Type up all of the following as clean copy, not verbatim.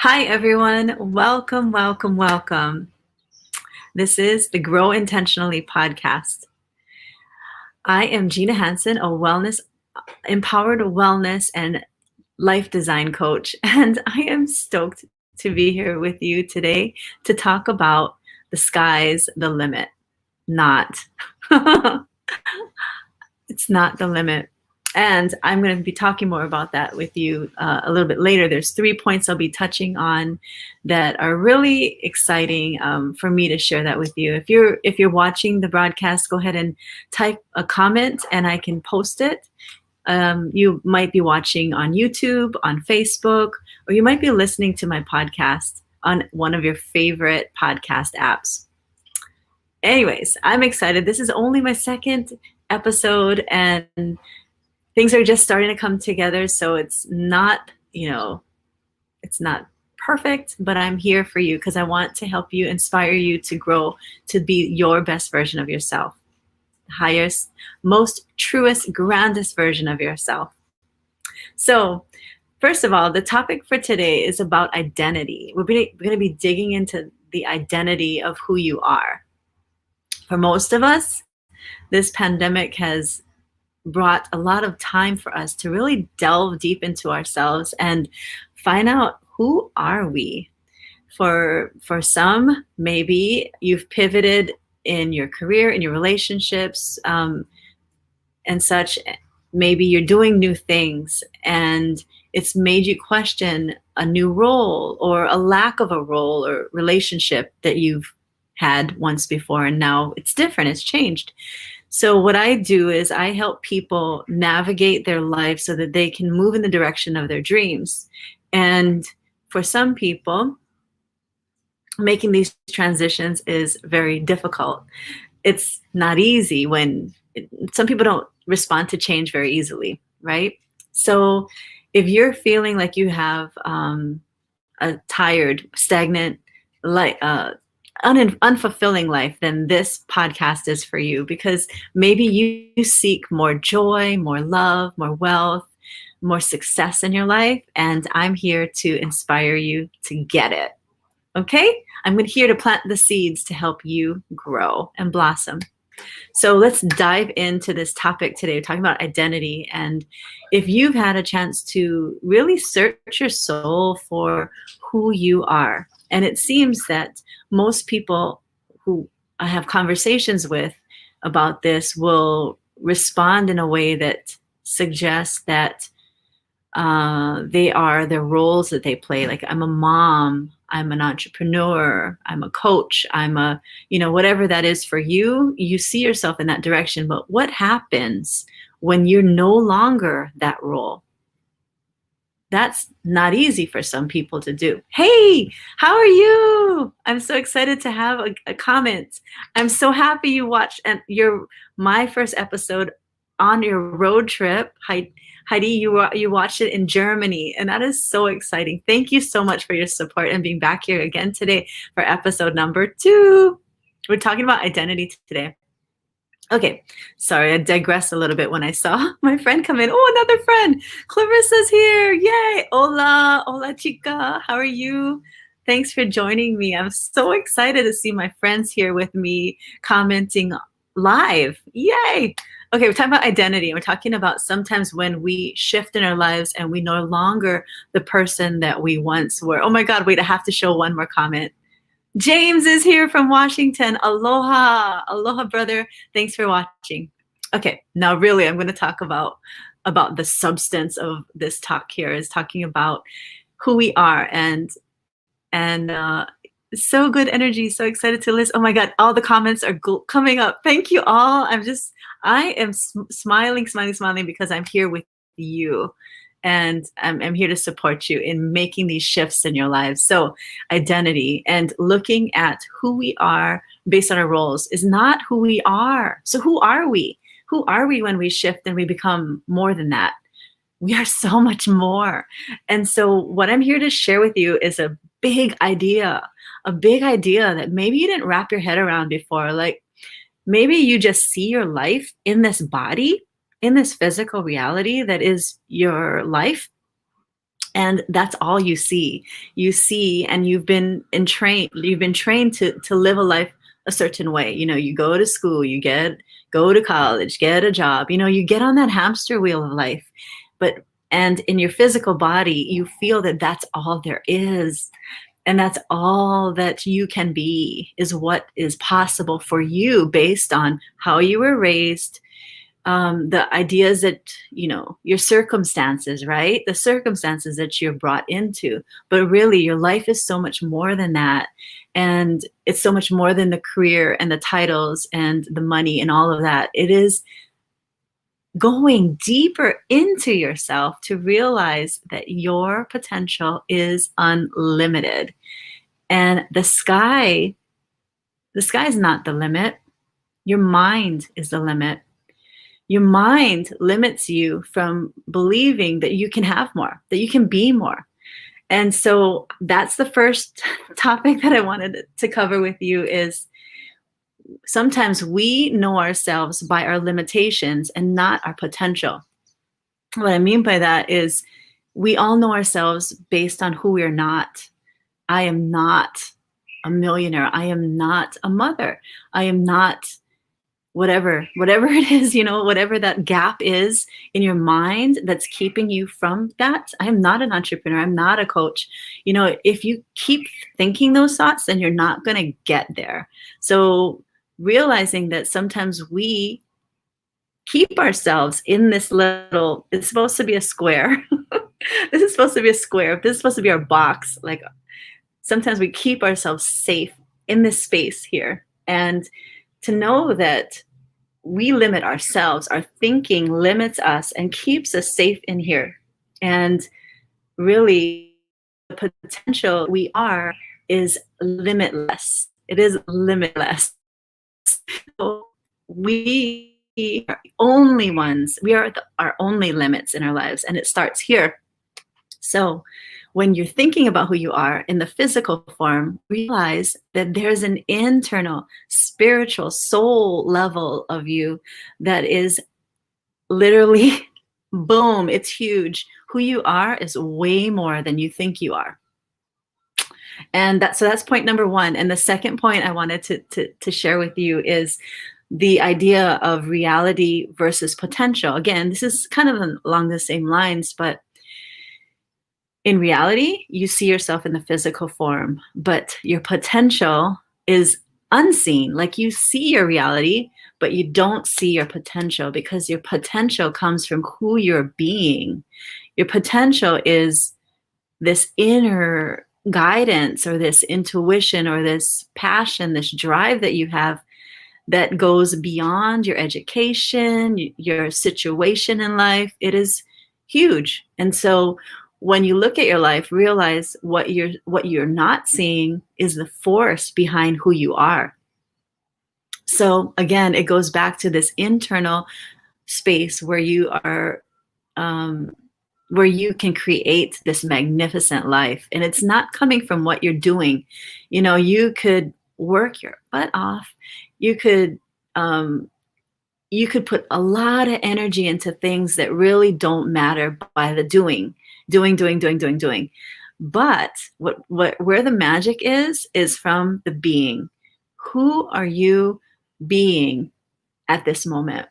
Hi, everyone. Welcome, welcome, welcome. This is the Grow Intentionally podcast. I am Gina Hansen, a empowered wellness and life design coach, and I am stoked to be here with you today to talk about the sky's the limit. Not. It's not the limit. And I'm going to be talking more about that with you a little bit later. There's 3 points I'll be touching on that are really exciting for me to share that with you. If you're watching the broadcast, go ahead and type a comment and I can post it. You might be watching on YouTube, on Facebook, or you might be listening to my podcast on one of your favorite podcast apps. Anyways, I'm excited. This is only my second episode and things are just starting to come together. So it's not, it's not perfect, but I'm here for you because I want to help you, inspire you to grow, to be your best version of yourself, the highest, most truest, grandest version of yourself. So first of all, the topic for today is about identity. We're going to be digging into the identity of who you are. For most of us, this pandemic has brought a lot of time for us to really delve deep into ourselves and find out who are we. For some, maybe you've pivoted in your career, in your relationships, and such. Maybe you're doing new things and it's made you question a new role or a lack of a role or relationship that you've had once before, and now it's different, it's changed. So what I do is I help people navigate their life so that they can move in the direction of their dreams. And for some people, making these transitions is very difficult. It's not easy some people don't respond to change very easily, right? So if you're feeling like you have a tired, stagnant, unfulfilling life, then this podcast is for you, because maybe you seek more joy, more love, more wealth, more success in your life, and I'm here to inspire you to get it. Okay? I'm here to plant the seeds to help you grow and blossom. So let's dive into this topic today. We're talking about identity. And if you've had a chance to really search your soul for who you are, and it seems that most people who I have conversations with about this will respond in a way that suggests that they are the roles that they play. Like, I'm a mom, I'm an entrepreneur, I'm a coach, I'm a, whatever that is for you, you see yourself in that direction. But what happens when you're no longer that role? That's not easy for some people to do. Hey, how are you? I'm so excited to have a comment. I'm so happy you watched my first episode on your road trip. Heidi, you watched it in Germany, and that is so exciting. Thank you so much for your support and being back here again today for episode number 2. We're talking about identity today. Okay, sorry, I digressed a little bit when I saw my friend come in. Oh, another friend. Clarissa's here. Yay. Hola, chica. How are you? Thanks for joining me. I'm so excited to see my friends here with me commenting live. Yay. Okay, we're talking about identity. We're talking about sometimes when we shift in our lives and we no longer the person that we once were. Oh my God, wait, I have to show one more comment. James is here from Washington. Aloha. Aloha, brother. Thanks for watching. Okay, now really I'm going to talk about the substance of this talk here, is talking about who we are, and so good energy. So excited to listen. Oh my God, all the comments are coming up. Thank you all. I am smiling because I'm here with you. And I'm here to support you in making these shifts in your lives. So identity and looking at who we are based on our roles is not who we are. So who are we? Who are we when we shift and we become more than that? We are so much more. And so what I'm here to share with you is a big idea that maybe you didn't wrap your head around before. Like, maybe you just see your life in this body, in this physical reality that is your life, and that's all you see. You see, and you've been trained to live a life a certain way. You go to school, go to college, get a job, you get on that hamster wheel of life. But and in your physical body, you feel that that's all there is. And that's all that you can be, is what is possible for you based on how you were raised, the ideas that, your circumstances, right? The circumstances that you're brought into. But really, your life is so much more than that. And it's so much more than the career and the titles and the money and all of that. It is going deeper into yourself to realize that your potential is unlimited. And the sky is not the limit. Your mind is the limit. Your mind limits you from believing that you can have more, that you can be more. And so that's the first topic that I wanted to cover with you. Is sometimes we know ourselves by our limitations and not our potential. What I mean by that is we all know ourselves based on who we're not. I am not a millionaire. I am not a mother. I am not whatever it is, whatever that gap is in your mind that's keeping you from that. I am not an entrepreneur. I'm not a coach. If you keep thinking those thoughts, then you're not going to get there. So realizing that sometimes we keep ourselves in this little, it's supposed to be a square. This is supposed to be a square. This is supposed to be our box. Like, sometimes we keep ourselves safe in this space here. And to know that we limit ourselves, our thinking limits us and keeps us safe in here. And really, the potential we are is limitless. It is limitless. So we are the only ones. We are our only limits in our lives, and it starts here. So when you're thinking about who you are in the physical form, realize that there's an internal spiritual soul level of you that is literally, boom, it's huge. Who you are is way more than you think you are. And that's point number one. And the second point I wanted to share with you is the idea of reality versus potential. Again, this is kind of along the same lines, but in reality, you see yourself in the physical form, but your potential is unseen. Like, you see your reality, but you don't see your potential, because your potential comes from who you're being. Your potential is this inner guidance, or this intuition, or this passion, this drive that you have that goes beyond your education, your situation in life. It is huge. And so when you look at your life, realize what you're not seeing is the force behind who you are. So again, it goes back to this internal space where you are, where you can create this magnificent life. And it's not coming from what you're doing. You could work your butt off. You could put a lot of energy into things that really don't matter by the doing. But where the magic is from the being. Who are you being at this moment?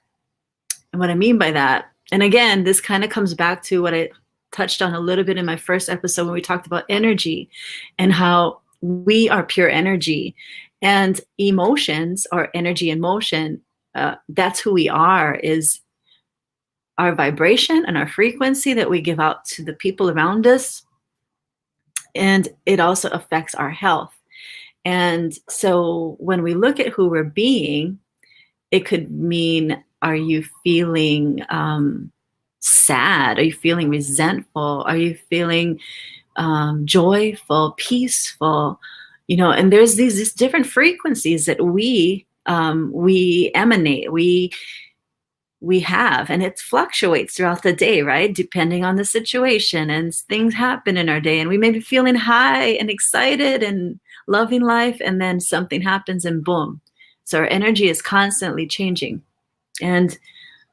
And what I mean by that, and again, this kind of comes back to what I touched on a little bit in my first episode when we talked about energy and how we are pure energy, and emotions are energy and motion. That's who we are, is our vibration and our frequency that we give out to the people around us. And it also affects our health. And so when we look at who we're being, it could mean, are you feeling sad? Are you feeling resentful? Are you feeling joyful, peaceful? And there's these different frequencies that we emanate, we have, and it fluctuates throughout the day, right? Depending on the situation, and things happen in our day, and we may be feeling high and excited and loving life, and then something happens and boom. So our energy is constantly changing. And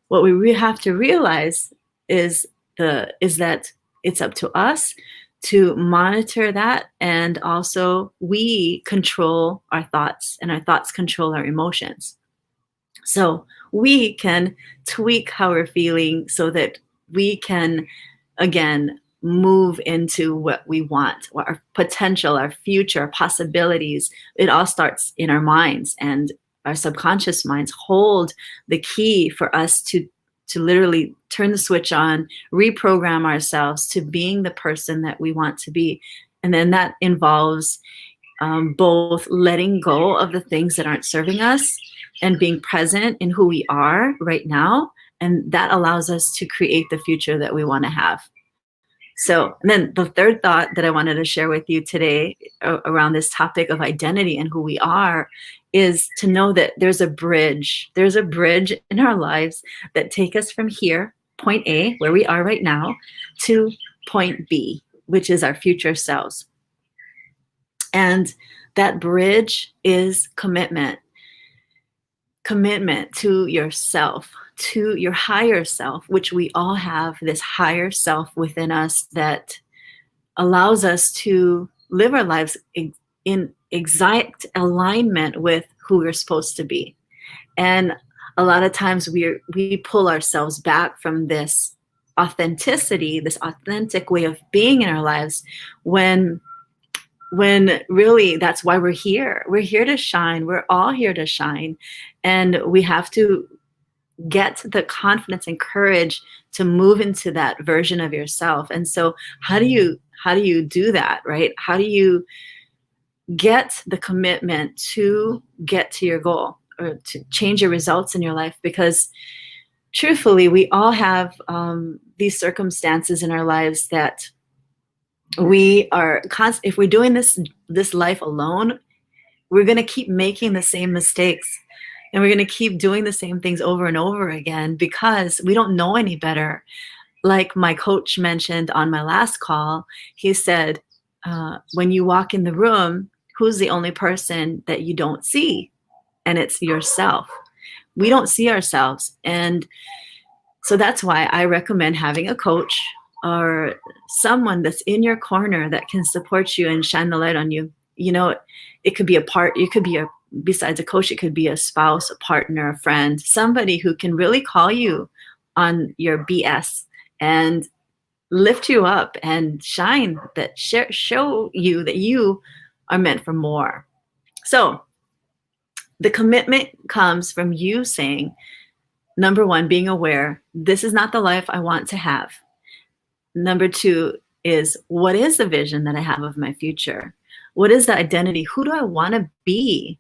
what we have to realize is that it's up to us to monitor that. And also, we control our thoughts, and our thoughts control our emotions. So we can tweak how we're feeling so that we can, again, move into what we want, what our potential, our future, possibilities. It all starts in our minds, and our subconscious minds hold the key for us to literally turn the switch on, reprogram ourselves to being the person that we want to be. And then that involves both letting go of the things that aren't serving us and being present in who we are right now. And that allows us to create the future that we want to have. So, and then the third thought that I wanted to share with you today around this topic of identity and who we are is to know that there's a bridge. There's a bridge in our lives that take us from here, point A, where we are right now, to point B, which is our future selves. And that bridge is commitment. Commitment to yourself, to your higher self, which we all have this higher self within us that allows us to live our lives in exact alignment with who we're supposed to be. And a lot of times we pull ourselves back from this authenticity, this authentic way of being in our lives, when really that's why we're here. We're here to shine. We're all here to shine. And we have to get the confidence and courage to move into that version of yourself. And so how do you do that, right? How do you get the commitment to get to your goal or to change your results in your life? Because truthfully, we all have these circumstances in our lives that we are if we're doing this life alone, we're going to keep making the same mistakes, and we're going to keep doing the same things over and over again because we don't know any better. Like my coach mentioned on my last call, he said, when you walk in the room, who's the only person that you don't see? And it's yourself. We don't see ourselves. And so that's why I recommend having a coach or someone that's in your corner that can support you and shine the light on you. You know, it could be besides a coach, it could be a spouse, a partner, a friend, somebody who can really call you on your BS and lift you up and shine, that show you that you are meant for more. So the commitment comes from you saying, number one, being aware, this is not the life I want to have. Number two is, what is the vision that I have of my future? What is the identity? Who do I want to be?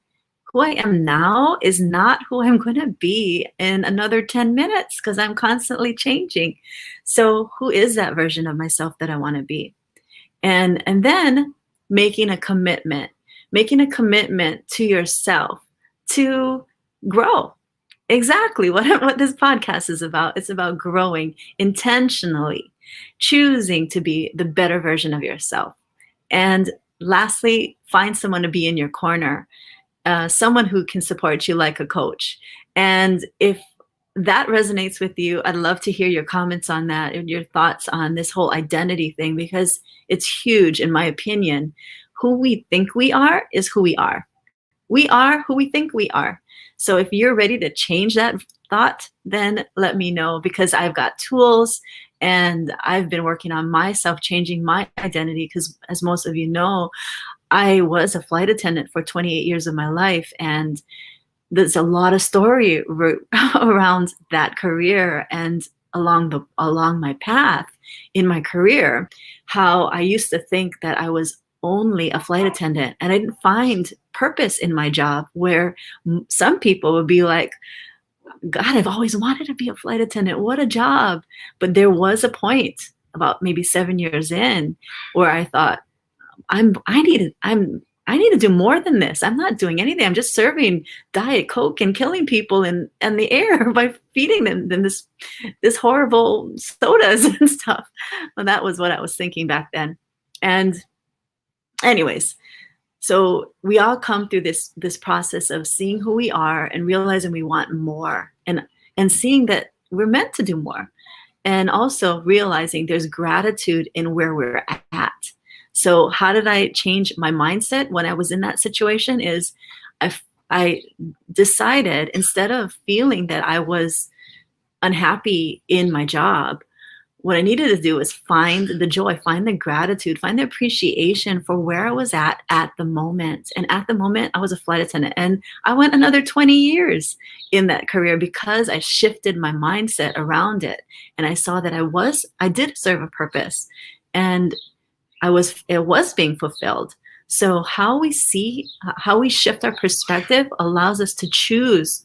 Who I am now is not who I'm going to be in another 10 minutes because I'm constantly changing. So who is that version of myself that I want to be? And then making a commitment to yourself to grow. Exactly what this podcast is about. It's about growing intentionally, choosing to be the better version of yourself. And lastly, find someone to be in your corner, someone who can support you like a coach. And if that resonates with you, I'd love to hear your comments on that and your thoughts on this whole identity thing, because it's huge, in my opinion. Who we think we are is who we are. We are who we think we are. So if you're ready to change that thought, then let me know, because I've got tools and I've been working on myself, changing my identity, because as most of you know, I was a flight attendant for 28 years of my life, and there's a lot of story around that career and along my path in my career, how I used to think that I was only a flight attendant and I didn't find purpose in my job, where some people would be like, God, I've always wanted to be a flight attendant. What a job. But there was a point about maybe 7 years in where I thought, I need to do more than this. I'm not doing anything. I'm just serving Diet Coke and killing people in the air by feeding them this horrible sodas and stuff. Well, that was what I was thinking back then. And anyways, so we all come through this process of seeing who we are and realizing we want more, and seeing that we're meant to do more. and also realizing there's gratitude in where we're at. So how did I change my mindset when I was in that situation is I decided, instead of feeling that I was unhappy in my job, what I needed to do was find the joy, find the gratitude, find the appreciation for where I was at the moment. And at the moment, I was a flight attendant, and I went another 20 years in that career because I shifted my mindset around it. And I saw that I did serve a purpose, and it was being fulfilled. So how we shift our perspective allows us to choose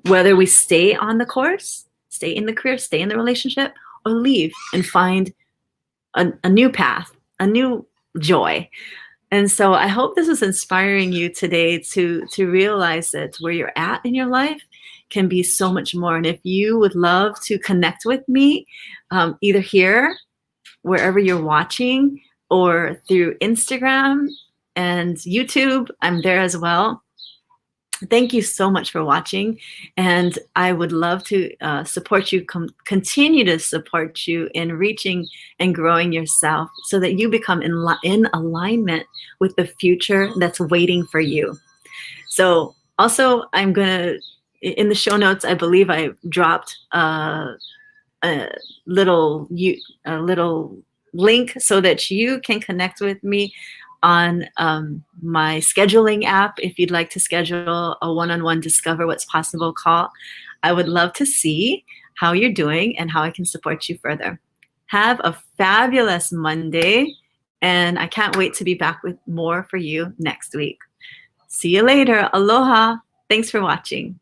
whether we stay on the course, stay in the career, stay in the relationship, or leave and find a new path, a new joy. And so I hope this is inspiring you today to realize that where you're at in your life can be so much more. And if you would love to connect with me, either here, wherever you're watching, or through Instagram and YouTube, I'm there as well. Thank you so much for watching, and I would love to support you, continue to support you in reaching and growing yourself so that you become in alignment with the future that's waiting for you. So also, I'm gonna, in the show notes, I believe I dropped a little link so that you can connect with me on my scheduling app if you'd like to schedule a one-on-one Discover What's Possible call. I would love to see how you're doing and how I can support you further. Have a fabulous Monday, and I can't wait to be back with more for you next week. See you later. Aloha. Thanks for watching.